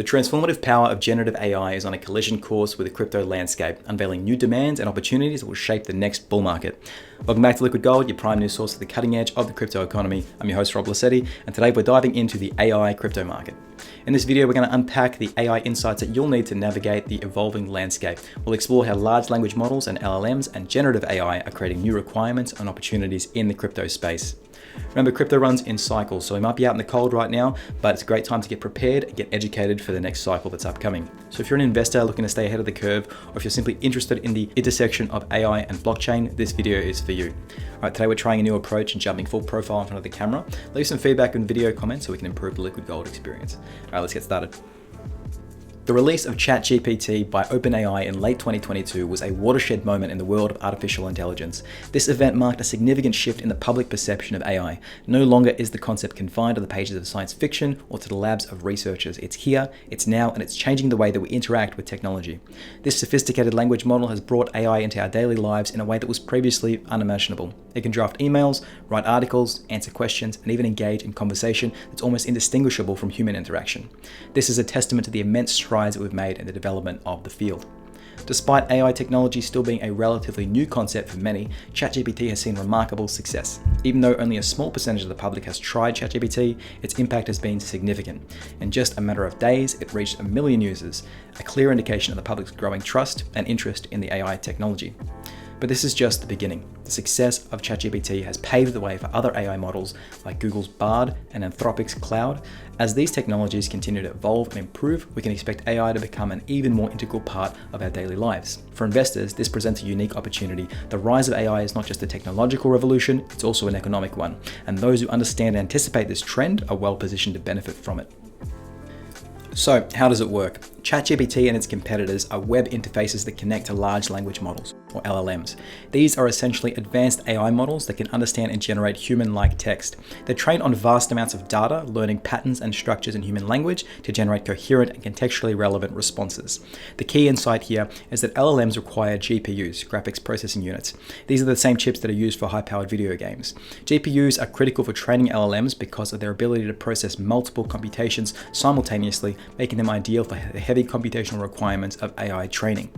The transformative power of generative AI is on a collision course with the crypto landscape, unveiling new demands and opportunities that will shape the next bull market. Welcome back to Liquid Gold, your prime news source for the cutting edge of the crypto economy. I'm your host, Rob Blasetti, and today we're diving into the AI crypto market. In this video, we're going to unpack the AI insights that you'll need to navigate the evolving landscape. We'll explore how large language models and LLMs and generative AI are creating new requirements and opportunities in the crypto space. Remember, crypto runs in cycles, so we might be out in the cold right now, but it's a great time to get prepared and get educated for the next cycle that's upcoming. So if you're an investor looking to stay ahead of the curve, or if you're simply interested in the intersection of AI and blockchain, this video is for you. All right, today we're trying a new approach and jumping full profile in front of the camera. Leave some feedback in video comments so we can improve the Liquid Gold experience. All right, let's get started. The release of ChatGPT by OpenAI in late 2022 was a watershed moment in the world of artificial intelligence. This event marked a significant shift in the public perception of AI. No longer is the concept confined to the pages of science fiction or to the labs of researchers. It's here, it's now, and it's changing the way that we interact with technology. This sophisticated language model has brought AI into our daily lives in a way that was previously unimaginable. It can draft emails, write articles, answer questions, and even engage in conversation that's almost indistinguishable from human interaction. This is a testament to the immense strides that we've made in the development of the field. Despite AI technology still being a relatively new concept for many, ChatGPT has seen remarkable success. Even though only a small percentage of the public has tried ChatGPT, its impact has been significant. In just a matter of days, it reached 1 million users, a clear indication of the public's growing trust and interest in the AI technology. But this is just the beginning. The success of ChatGPT has paved the way for other AI models like Google's Bard and Anthropic's Cloud. As these technologies continue to evolve and improve, we can expect AI to become an even more integral part of our daily lives. For investors, this presents a unique opportunity. The rise of AI is not just a technological revolution, it's also an economic one. And those who understand and anticipate this trend are well positioned to benefit from it. So, how does it work? ChatGPT and its competitors are web interfaces that connect to large language models, or LLMs. These are essentially advanced AI models that can understand and generate human-like text. They're trained on vast amounts of data, learning patterns and structures in human language to generate coherent and contextually relevant responses. The key insight here is that LLMs require GPUs, graphics processing units. These are the same chips that are used for high-powered video games. GPUs are critical for training LLMs because of their ability to process multiple computations simultaneously, making them ideal for the heavy computational requirements of AI training.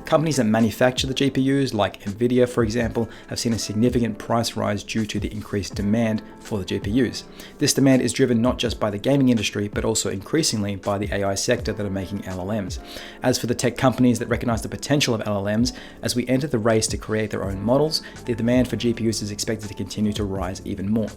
Companies that manufacture the GPUs, like Nvidia for example, have seen a significant price rise due to the increased demand for the GPUs. This demand is driven not just by the gaming industry, but also increasingly by the AI sector that are making LLMs. As for the tech companies that recognize the potential of LLMs, as we enter the race to create their own models, the demand for GPUs is expected to continue to rise even more.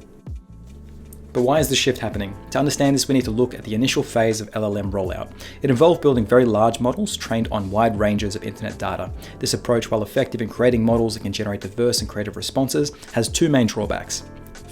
But why is this shift happening? To understand this, we need to look at the initial phase of LLM rollout. It involved building very large models trained on wide ranges of internet data. This approach, while effective in creating models that can generate diverse and creative responses, has two main drawbacks.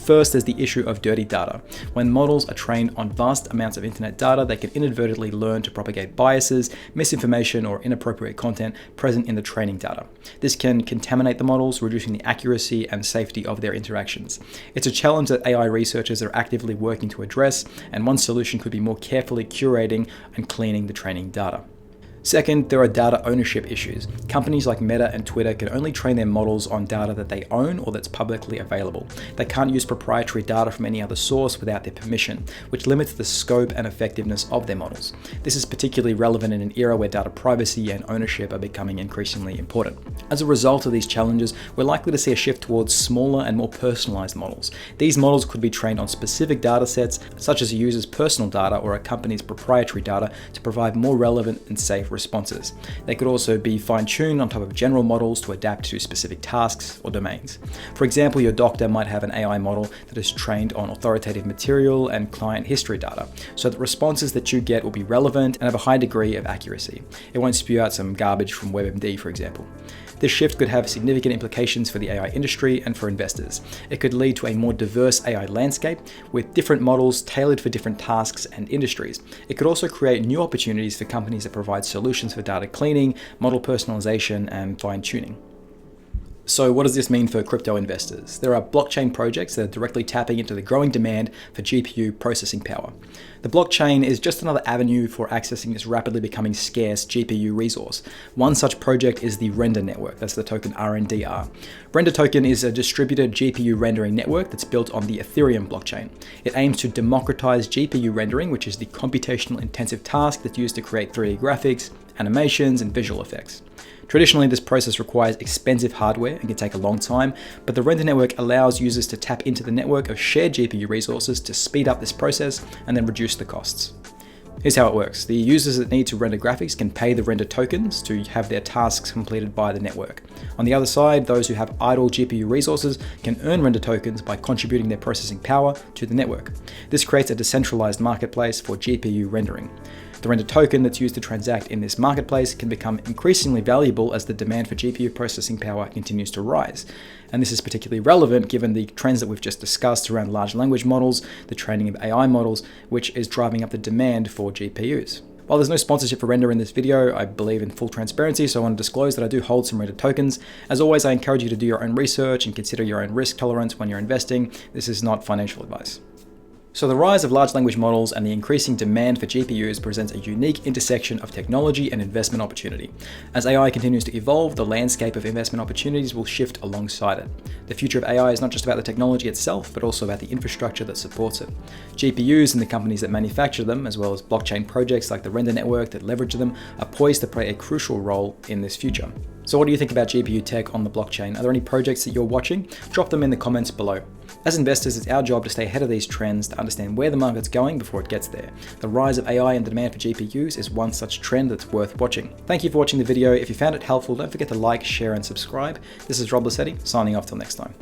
First, there's the issue of dirty data. When models are trained on vast amounts of internet data, they can inadvertently learn to propagate biases, misinformation, or inappropriate content present in the training data. This can contaminate the models, reducing the accuracy and safety of their interactions. It's a challenge that AI researchers are actively working to address, and one solution could be more carefully curating and cleaning the training data. Second, there are data ownership issues. Companies like Meta and Twitter can only train their models on data that they own or that's publicly available. They can't use proprietary data from any other source without their permission, which limits the scope and effectiveness of their models. This is particularly relevant in an era where data privacy and ownership are becoming increasingly important. As a result of these challenges, we're likely to see a shift towards smaller and more personalized models. These models could be trained on specific data sets, such as a user's personal data or a company's proprietary data, to provide more relevant and safe responses. They could also be fine-tuned on top of general models to adapt to specific tasks or domains. For example, your doctor might have an AI model that is trained on authoritative material and client history data, so that responses that you get will be relevant and have a high degree of accuracy. It won't spew out some garbage from WebMD, for example. This shift could have significant implications for the AI industry and for investors. It could lead to a more diverse AI landscape with different models tailored for different tasks and industries. It could also create new opportunities for companies that provide solutions for data cleaning, model personalization, and fine-tuning. So what does this mean for crypto investors? There are blockchain projects that are directly tapping into the growing demand for GPU processing power. The blockchain is just another avenue for accessing this rapidly becoming scarce GPU resource. One such project is the Render network. That's the token RNDR. Render token is a distributed GPU rendering network that's built on the Ethereum blockchain. It aims to democratize GPU rendering, which is the computational intensive task that's used to create 3D graphics, animations, and visual effects. Traditionally, this process requires expensive hardware and can take a long time, but the Render network allows users to tap into the network of shared GPU resources to speed up this process and then reduce the costs. Here's how it works. The users that need to render graphics can pay the render tokens to have their tasks completed by the network. On the other side, those who have idle GPU resources can earn render tokens by contributing their processing power to the network. This creates a decentralized marketplace for GPU rendering. The render token that's used to transact in this marketplace can become increasingly valuable as the demand for GPU processing power continues to rise. And this is particularly relevant given the trends that we've just discussed around large language models, the training of AI models, which is driving up the demand for GPUs. While there's no sponsorship for Render in this video, I believe in full transparency, so I want to disclose that I do hold some Render tokens. As always, I encourage you to do your own research and consider your own risk tolerance when you're investing. This is not financial advice. So the rise of large language models and the increasing demand for GPUs presents a unique intersection of technology and investment opportunity. As AI continues to evolve, the landscape of investment opportunities will shift alongside it. The future of AI is not just about the technology itself, but also about the infrastructure that supports it. GPUs and the companies that manufacture them, as well as blockchain projects like the Render network that leverage them, are poised to play a crucial role in this future. So what do you think about GPU tech on the blockchain? Are there any projects that you're watching? Drop them in the comments below. As investors, it's our job to stay ahead of these trends to understand where the market's going before it gets there. The rise of AI and the demand for GPUs is one such trend that's worth watching. Thank you for watching the video. If you found it helpful, don't forget to like, share, and subscribe. This is Rob Blasetti, signing off till next time.